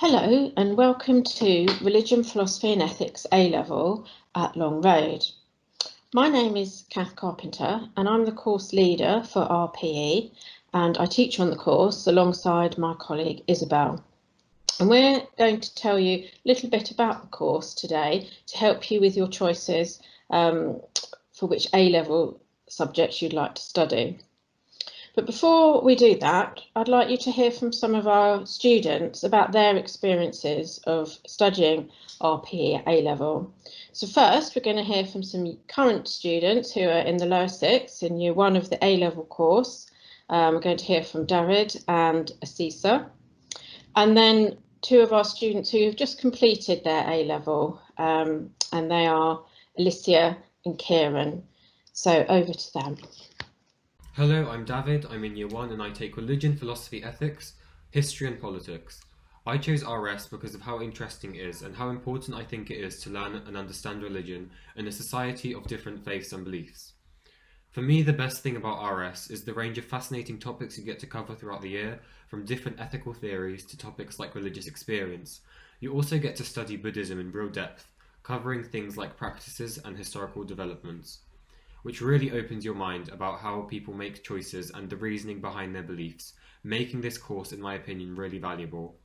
Hello and welcome to Religion, Philosophy and Ethics A-Level at Long Road. My name is Cath Carpenter and I'm the course leader for RPE and I teach on the course alongside my colleague Isabel. And we're going to tell you a little bit about the course today to help you with your choices for which A-Level subjects you'd like to study. But before we do that, I'd like you to hear from some of our students about their experiences of studying RPE at A-Level. So first, we're going to hear from some current students who are in the lower six in year one of the A-Level course. We're going to hear from David and Asisa. And then two of our students who have just completed their A-Level, and they are Alicia and Kieran. So over to them. Hello, I'm David. I'm in year one and I take religion, philosophy, ethics, history and politics. I chose RS because of how interesting it is and how important I think it is to learn and understand religion in a society of different faiths and beliefs. For me, the best thing about RS is the range of fascinating topics you get to cover throughout the year, from different ethical theories to topics like religious experience. You also get to study Buddhism in real depth, covering things like practices and historical developments, which really opens your mind about how people make choices and the reasoning behind their beliefs, making this course, in my opinion, really valuable.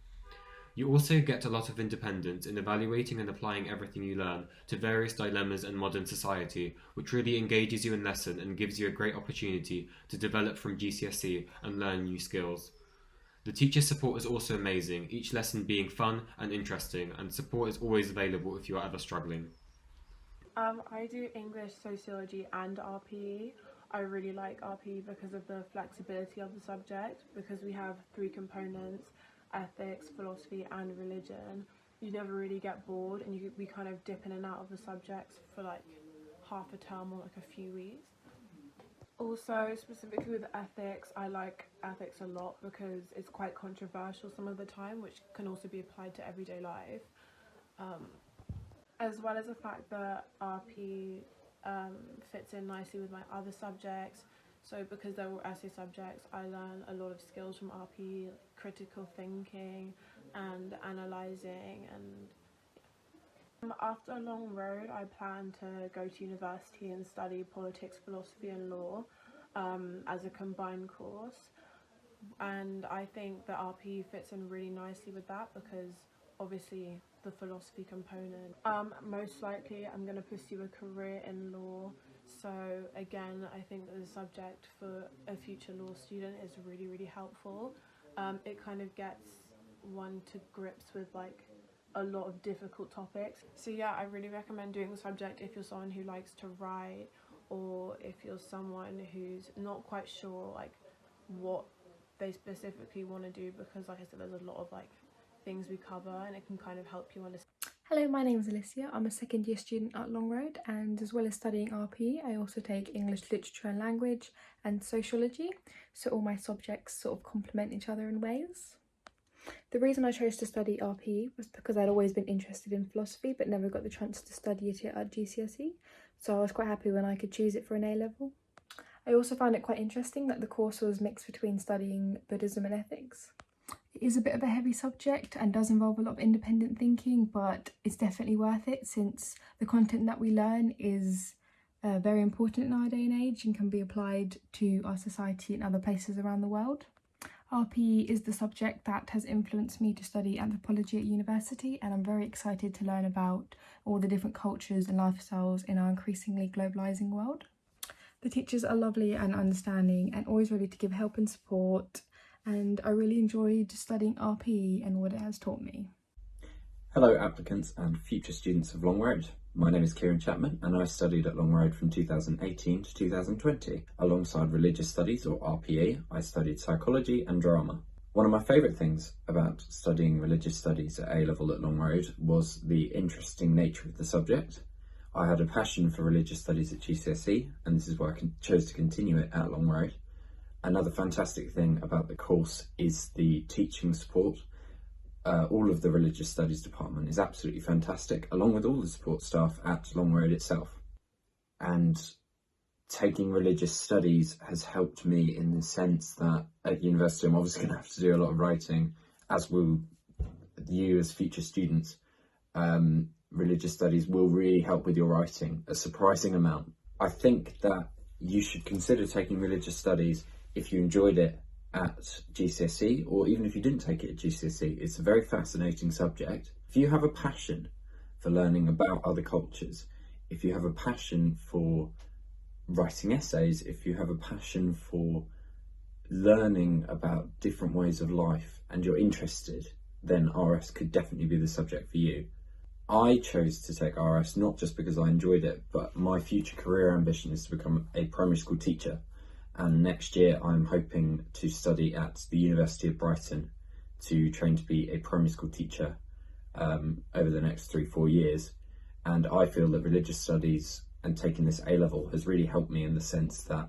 You also get a lot of independence in evaluating and applying everything you learn to various dilemmas in modern society, which really engages you in lesson and gives you a great opportunity to develop from GCSE and learn new skills. The teacher support is also amazing, each lesson being fun and interesting, and support is always available if you are ever struggling. I do English, Sociology and RPE. I really like RPE because of the flexibility of the subject, because we have three components: ethics, philosophy and religion. You never really get bored and we kind of dip in and out of the subjects for like half a term or like a few weeks. Also, specifically with ethics, I like ethics a lot because it's quite controversial some of the time, which can also be applied to everyday life. As well as the fact that RP fits in nicely with my other subjects. So because they're all essay subjects, I learn a lot of skills from RP, like critical thinking and analysing. And after a long road, I plan to go to university and study politics, philosophy and law as a combined course. And I think that RP fits in really nicely with that because obviously the philosophy component. Most likely I'm going to pursue a career in law, so again I think that the subject for a future law student is really helpful. It kind of gets one to grips with like a lot of difficult topics. So yeah, I really recommend doing the subject if you're someone who likes to write, or if you're someone who's not quite sure like what they specifically want to do, because like I said, there's a lot of like things we cover and it can kind of help you understand. Hello, my name is Alicia. I'm a second year student at Long Road, and as well as studying RP, I also take English Literature and Language and Sociology, so all my subjects sort of complement each other in ways. The reason I chose to study RP was because I'd always been interested in philosophy but never got the chance to study it at GCSE, so I was quite happy when I could choose it for an A-level. I also found it quite interesting that the course was mixed between studying Buddhism and ethics. It is a bit of a heavy subject and does involve a lot of independent thinking, but it's definitely worth it since the content that we learn is very important in our day and age and can be applied to our society and other places around the world. RPE is the subject that has influenced me to study anthropology at university, and I'm very excited to learn about all the different cultures and lifestyles in our increasingly globalising world. The teachers are lovely and understanding and always ready to give help and support, and I really enjoyed studying RPE and what it has taught me. Hello applicants and future students of Long Road. My name is Kieran Chapman and I studied at Long Road from 2018 to 2020. Alongside religious studies, or RPE, I studied psychology and drama. One of my favourite things about studying religious studies at A-level at Long Road was the interesting nature of the subject. I had a passion for religious studies at GCSE, and this is why I chose to continue it at Long Road. Another fantastic thing about the course is the teaching support. All of the religious studies department is absolutely fantastic, along with all the support staff at Long Road itself. And taking religious studies has helped me in the sense that at university I'm obviously going to have to do a lot of writing, as will you as future students, religious studies will really help with your writing a surprising amount. I think that you should consider taking religious studies if you enjoyed it at GCSE, or even if you didn't take it at GCSE. It's a very fascinating subject. If you have a passion for learning about other cultures, if you have a passion for writing essays, if you have a passion for learning about different ways of life and you're interested, then RS could definitely be the subject for you. I chose to take RS not just because I enjoyed it, but my future career ambition is to become a primary school teacher. And next year I'm hoping to study at the University of Brighton to train to be a primary school teacher over the next 3-4 years. And I feel that religious studies and taking this A-level has really helped me in the sense that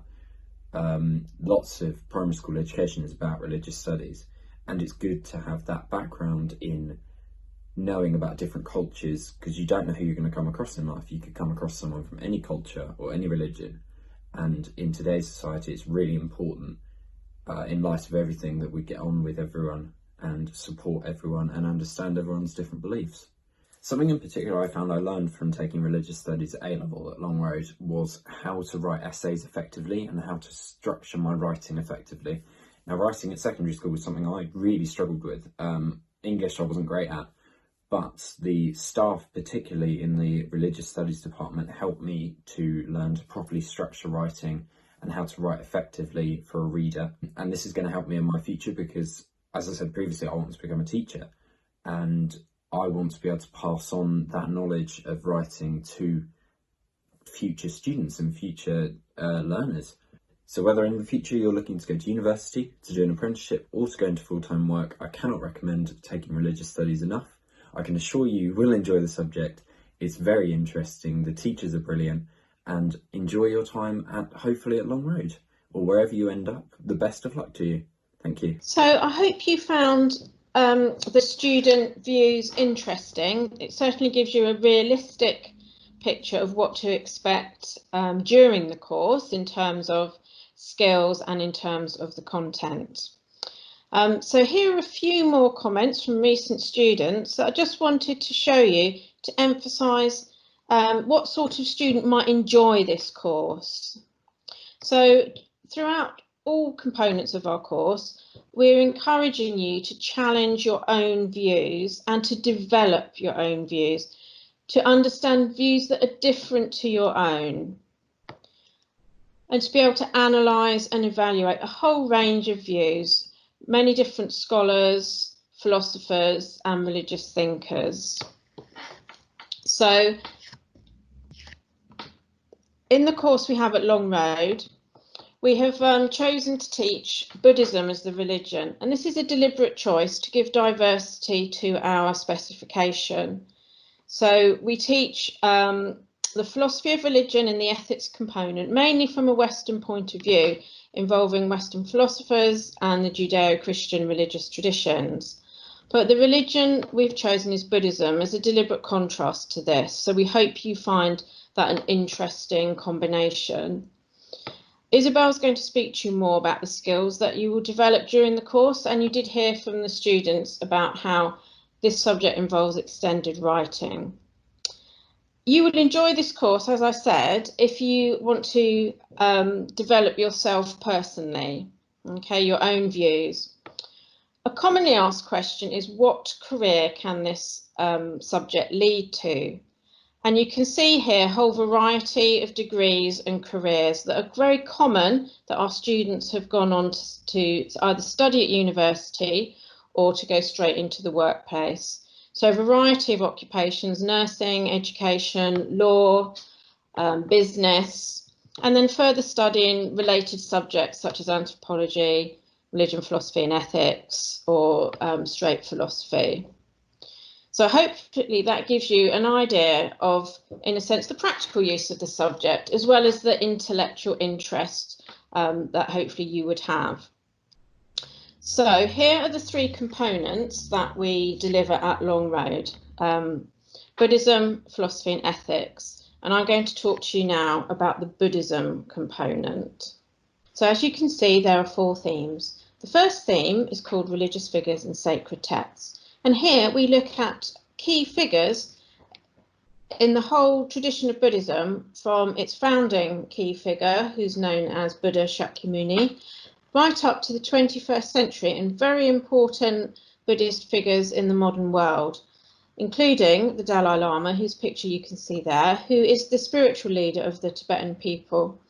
lots of primary school education is about religious studies, and it's good to have that background in knowing about different cultures, because you don't know who you're going to come across in life. You could come across someone from any culture or any religion, and in today's society it's really important in light of everything that we get on with everyone and support everyone and understand everyone's different beliefs. Something in particular I found I learned from taking religious studies at A-level at Long Road was how to write essays effectively and how to structure my writing effectively. Now, writing at secondary school was something I really struggled with. English I wasn't great at, but the staff, particularly in the religious studies department, helped me to learn to properly structure writing and how to write effectively for a reader. And this is going to help me in my future because, as I said previously, I want to become a teacher, and I want to be able to pass on that knowledge of writing to future students and future learners. So whether in the future you're looking to go to university, to do an apprenticeship, or to go into full-time work, I cannot recommend taking religious studies enough. I can assure you will enjoy the subject. It's very interesting, the teachers are brilliant, and enjoy your time hopefully at Long Road, or wherever you end up. The best of luck to you. Thank you. So I hope you found the student views interesting. It certainly gives you a realistic picture of what to expect during the course in terms of skills and in terms of the content. So here are a few more comments from recent students that I just wanted to show you to emphasise what sort of student might enjoy this course. So throughout all components of our course, we're encouraging you to challenge your own views and to develop your own views, to understand views that are different to your own, and to be able to analyse and evaluate a whole range of views, many different scholars, philosophers and religious thinkers. So in the course we have at Long Road, we have chosen to teach Buddhism as the religion, and this is a deliberate choice to give diversity to our specification. So we teach the philosophy of religion and the ethics component, mainly from a Western point of view, involving Western philosophers and the Judeo-Christian religious traditions. But the religion we've chosen is Buddhism as a deliberate contrast to this. So we hope you find that an interesting combination. Isabel's going to speak to you more about the skills that you will develop during the course, and you did hear from the students about how this subject involves extended writing. You will enjoy this course, as I said, if you want to develop yourself personally, okay, your own views. A commonly asked question is, what career can this subject lead to? And you can see here a whole variety of degrees and careers that are very common that our students have gone on to either study at university or to go straight into the workplace. So a variety of occupations: nursing, education, law, business, and then further studying related subjects such as anthropology, religion, philosophy and ethics, or straight philosophy. So hopefully that gives you an idea of, in a sense, the practical use of the subject, as well as the intellectual interest that hopefully you would have. So here are the three components that we deliver at Long Road: Buddhism, philosophy and ethics. And I'm going to talk to you now about the Buddhism component. So as you can see, there are 4 themes. The first theme is called Religious Figures and Sacred Texts. And here we look at key figures in the whole tradition of Buddhism, from its founding key figure, who's known as Buddha Shakyamuni, right up to the 21st century, and very important Buddhist figures in the modern world, including the Dalai Lama, whose picture you can see there, who is the spiritual leader of the Tibetan people.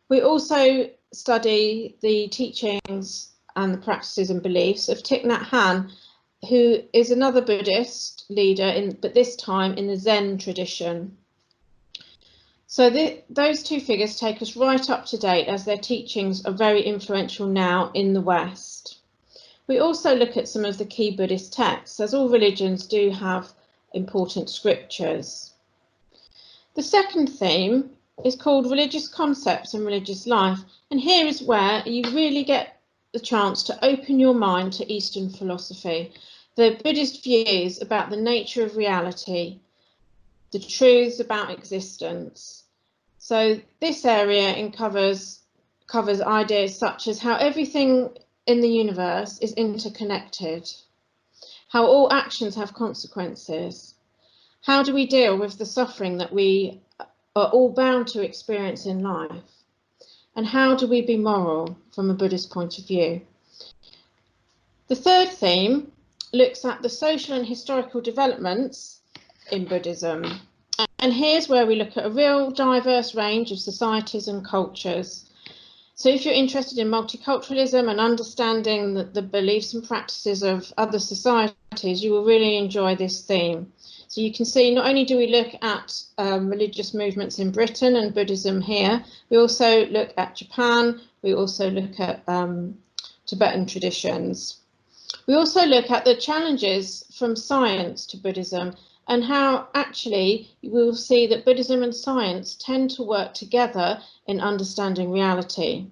We also study the teachings and the practices and beliefs of Thich Nhat Hanh, who is another Buddhist leader, but this time in the Zen tradition. So those two figures take us right up to date, as their teachings are very influential now in the West. We also look at some of the key Buddhist texts, as all religions do have important scriptures. The second theme is called Religious Concepts and Religious Life, and here is where you really get the chance to open your mind to Eastern philosophy, the Buddhist views about the nature of reality, the truths about existence. So this area covers ideas such as how everything in the universe is interconnected, how all actions have consequences, how do we deal with the suffering that we are all bound to experience in life, and how do we be moral from a Buddhist point of view. The third theme looks at the social and historical developments in Buddhism. And here's where we look at a real diverse range of societies and cultures. So if you're interested in multiculturalism and understanding the beliefs and practices of other societies, you will really enjoy this theme. So you can see not only do we look at religious movements in Britain and Buddhism here, we also look at Japan, we also look at Tibetan traditions. We also look at the challenges from science to Buddhism, and how actually you will see that Buddhism and science tend to work together in understanding reality.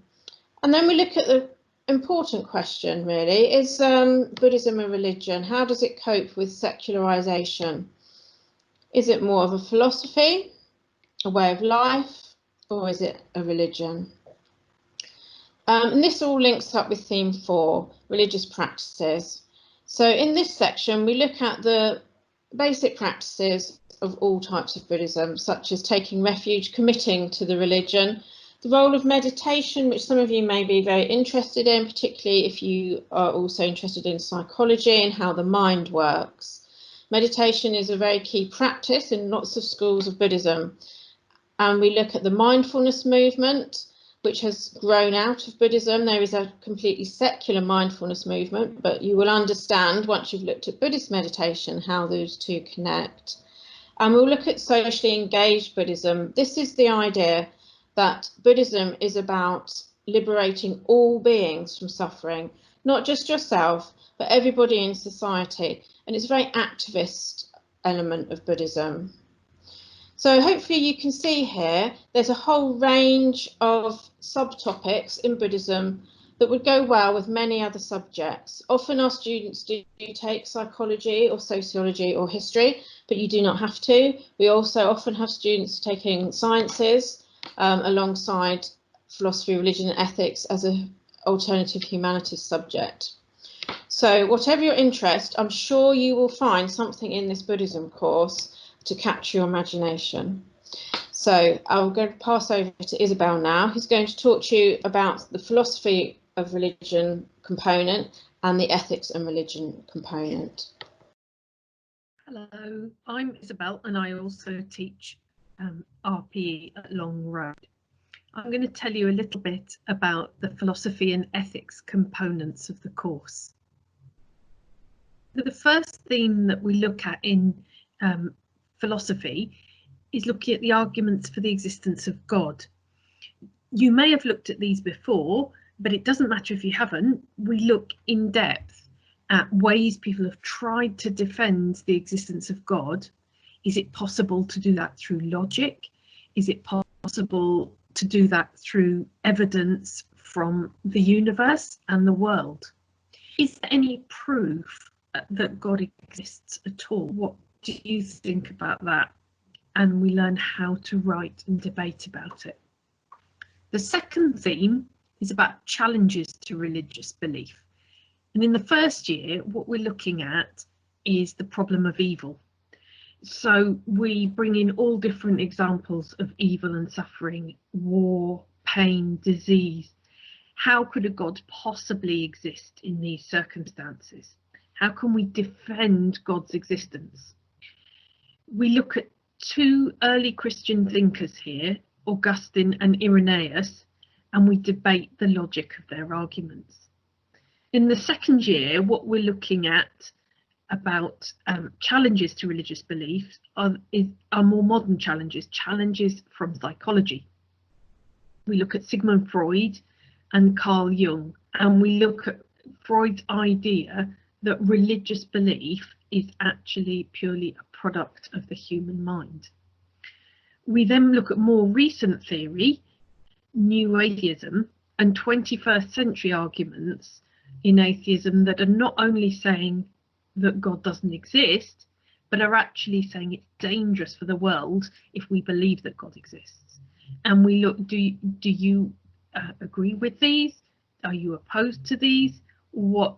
And then we look at the important question, really, is Buddhism a religion? How does it cope with secularization? Is it more of a philosophy, a way of life, or is it a religion? And this all links up with theme 4, religious practices. So in this section, we look at the basic practices of all types of Buddhism, such as taking refuge, committing to the religion, the role of meditation, which some of you may be very interested in, particularly if you are also interested in psychology and how the mind works. Meditation is a very key practice in lots of schools of Buddhism. And we look at the mindfulness movement, which has grown out of Buddhism. There is a completely secular mindfulness movement, but you will understand once you've looked at Buddhist meditation how those two connect. And we'll look at socially engaged Buddhism. This is the idea that Buddhism is about liberating all beings from suffering, not just yourself, but everybody in society. And it's a very activist element of Buddhism. So hopefully you can see here, there's a whole range of subtopics in Buddhism that would go well with many other subjects. Often our students do take psychology or sociology or history, but you do not have to. We also often have students taking sciences alongside philosophy, religion and ethics as an alternative humanities subject. So whatever your interest, I'm sure you will find something in this Buddhism course to capture your imagination. So I'm going to pass over to Isabel now, who's going to talk to you about the philosophy of religion component and the ethics and religion component. Hello, I'm Isabel and I also teach RPE at Long Road. I'm going to tell you a little bit about the philosophy and ethics components of the course. The first theme that we look at in philosophy is looking at the arguments for the existence of God. You may have looked at these before, but it doesn't matter if you haven't. We look in depth at ways people have tried to defend the existence of God. Is it possible to do that through logic? Is it possible to do that through evidence from the universe and the world? Is there any proof that God exists at all? What do you think about that? And we learn how to write and debate about it. The second theme is about challenges to religious belief. And in the first year, what we're looking at is the problem of evil. So we bring in all different examples of evil and suffering, war, pain, disease. How could a God possibly exist in these circumstances? How can we defend God's existence? We look at two early Christian thinkers here, Augustine and Irenaeus, and we debate the logic of their arguments. In the second year, what we're looking at about challenges to religious beliefs are more modern challenges from psychology. We look at Sigmund Freud and Carl Jung, and we look at Freud's idea that religious belief is actually purely a product of the human mind. We then look at more recent theory, new atheism, and 21st century arguments in atheism that are not only saying that God doesn't exist, but are actually saying it's dangerous for the world if we believe that God exists. And we look, do you agree with these? Are you opposed to these? What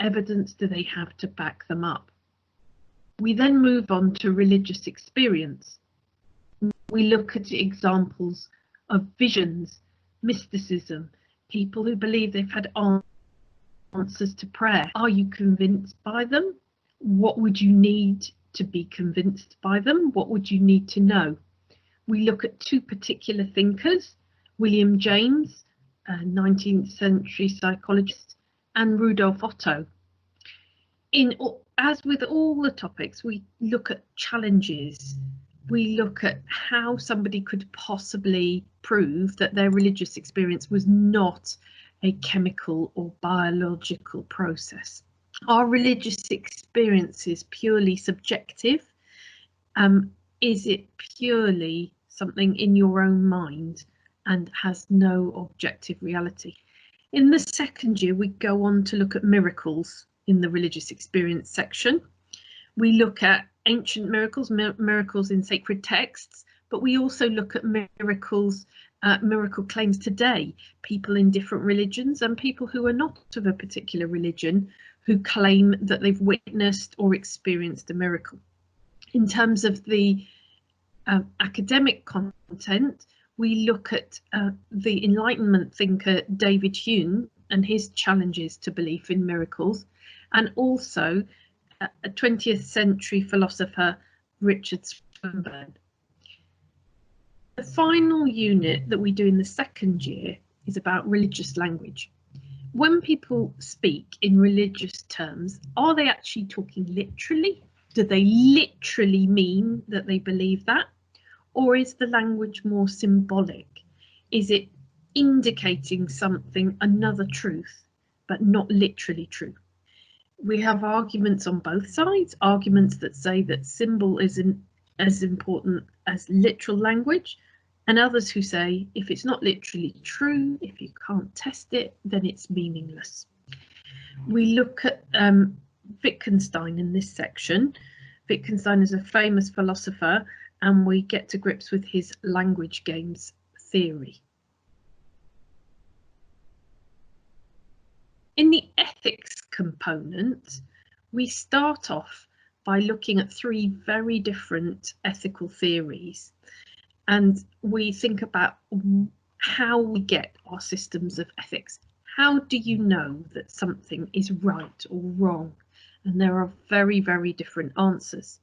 evidence do they have to back them up? We then move on to religious experience. We look at examples of visions, mysticism, people who believe they've had answers to prayer. Are you convinced by them? What would you need to be convinced by them? What would you need to know? We look at two particular thinkers, William James, a 19th century psychologist, and Rudolf Otto. As with all the topics, we look at challenges. We look at how somebody could possibly prove that their religious experience was not a chemical or biological process. Are religious experiences purely subjective? Is it purely something in your own mind and has no objective reality? In the second year, we go on to look at miracles in the religious experience section. We look at ancient miracles, miracles in sacred texts, but we also look at miracles, miracle claims today, people in different religions and people who are not of a particular religion who claim that they've witnessed or experienced a miracle. In terms of the academic content, we look at the Enlightenment thinker David Hume and his challenges to belief in miracles, and also a 20th century philosopher Richard Swinburne. The final unit that we do in the second year is about religious language. When people speak in religious terms, are they actually talking literally? Do they literally mean that they believe that? Or is the language more symbolic? Is it indicating something, another truth, but not literally true? We have arguments on both sides, arguments that say that symbol isn't as important as literal language, and others who say if it's not literally true, if you can't test it, then it's meaningless. We look at Wittgenstein in this section. Wittgenstein is a famous philosopher, and we get to grips with his language games theory. In the ethics component, we start off by looking at three very different ethical theories, and we think about how we get our systems of ethics. How do you know that something is right or wrong? And there are very, very different answers.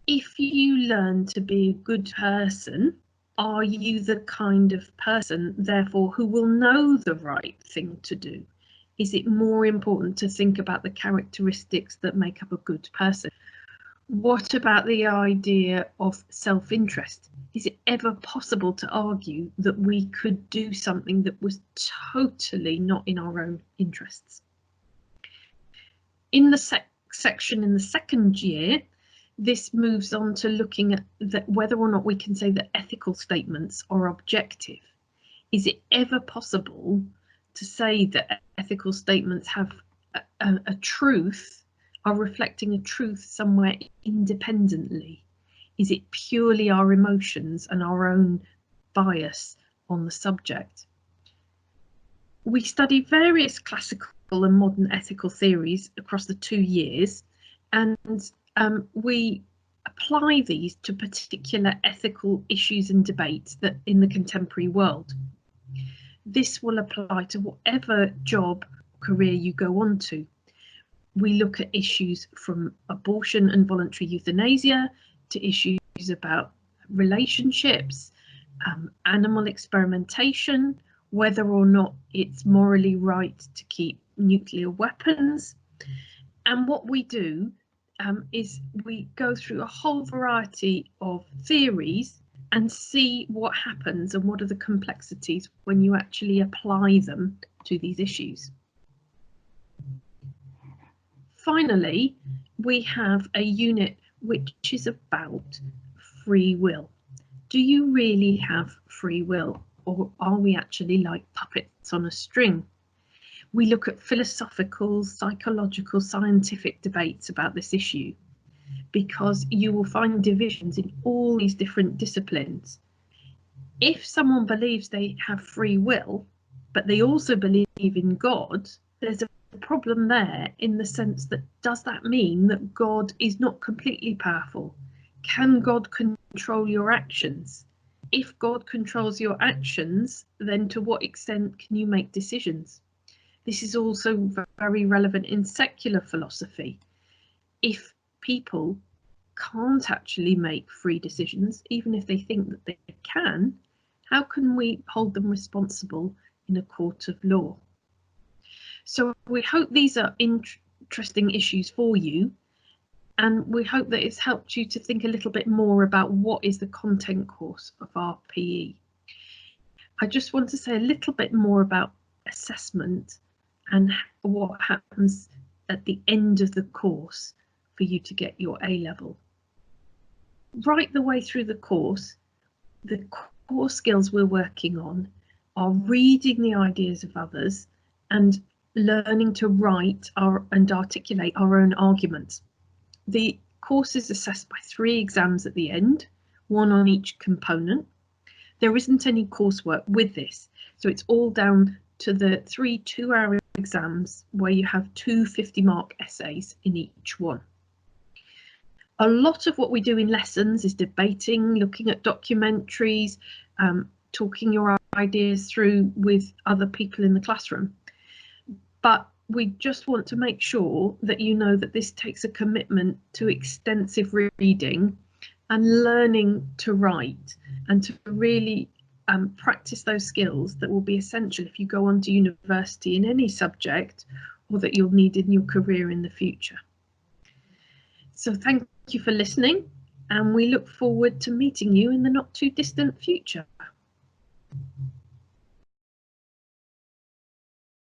If you learn to be a good person, are you the kind of person, therefore, who will know the right thing to do? Is it more important to think about the characteristics that make up a good person? What about the idea of self-interest? Is it ever possible to argue that we could do something that was totally not in our own interests? In the section in the second year, this moves on to looking at whether or not we can say that ethical statements are objective. Is it ever possible to say that ethical statements have a truth, are reflecting a truth somewhere independently? Is it purely our emotions and our own bias on the subject? We study various classical and modern ethical theories across the 2 years, and we apply these to particular ethical issues and debates that in the contemporary world. This will apply to whatever job career you go on to. We look at issues from abortion and voluntary euthanasia to issues about relationships, animal experimentation, whether or not it's morally right to keep nuclear weapons. And what we do is we go through a whole variety of theories and see what happens and what are the complexities when you actually apply them to these issues. Finally, we have a unit which is about free will. Do you really have free will, or are we actually like puppets on a string? We look at philosophical, psychological, scientific debates about this issue, because you will find divisions in all these different disciplines. If someone believes they have free will, but they also believe in God, there's a problem there, in the sense that, does that mean that God is not completely powerful? Can God control your actions? If God controls your actions, then to what extent can you make decisions? This is also very relevant in secular philosophy. If people can't actually make free decisions, even if they think that they can, how can we hold them responsible in a court of law? So we hope these are interesting issues for you, and we hope that it's helped you to think a little bit more about what is the content course of RPE. I just want to say a little bit more about assessment and what happens at the end of the course for you to get your A-level. Right the way through the course, the core skills we're working on are reading the ideas of others and learning to write and articulate our own arguments. The course is assessed by 3 exams at the end, 1 on each component. There isn't any coursework with this, so it's all down to the 3 2-hour exams where you have 2 50-mark essays in each one. A lot of what we do in lessons is debating, looking at documentaries, talking your ideas through with other people in the classroom. But we just want to make sure that you know that this takes a commitment to extensive reading and learning to write, and to really practice those skills that will be essential if you go on to university in any subject, or that you'll need in your career in the future. So thank you for listening, and we look forward to meeting you in the not too distant future.